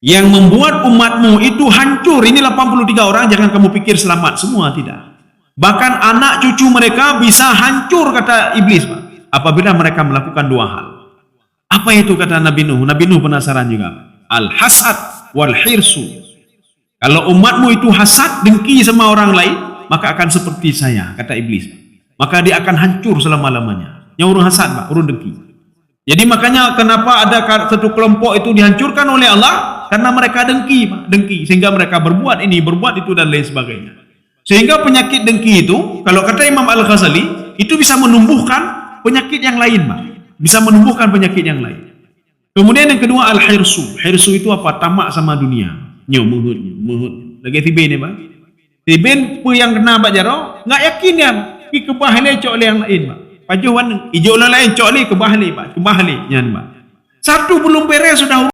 yang membuat umatmu itu hancur. Ini 83 orang, jangan kamu pikir selamat semua, tidak. Bahkan anak cucu mereka bisa hancur, kata iblis, Pak, apabila mereka melakukan dua hal. Apa itu, kata Nabi Nuh? Nabi Nuh penasaran juga. Al-hasad wal hirsu. Kalau umatmu itu hasad, dengki sama orang lain, maka akan seperti saya, kata iblis. Maka dia akan hancur selama-lamanya. Yang urun hasad, Pak, urun dengki. Jadi makanya kenapa ada satu kelompok itu dihancurkan oleh Allah? Karena mereka dengki, Pak, dengki. Sehingga mereka berbuat ini, berbuat itu, dan lain sebagainya. Sehingga penyakit dengki itu, kalau kata Imam Al-Ghazali, itu bisa menumbuhkan penyakit yang lain, Pak. Bisa menumbuhkan penyakit yang lain. Kemudian yang kedua, al-hirsu. Hirsu itu apa? Tamak sama dunia. Muhut. Lagi tiben ni, Pak. Tiben apa yang kena Pak Jaro, nggak yakin dia. Pergi ke bahalai cok oleh yang lain, Pak. Pajuh warna. Hijau lain cok oleh ke bahalai, Pak. Ke bahalai. Pak. Satu belum beres sudah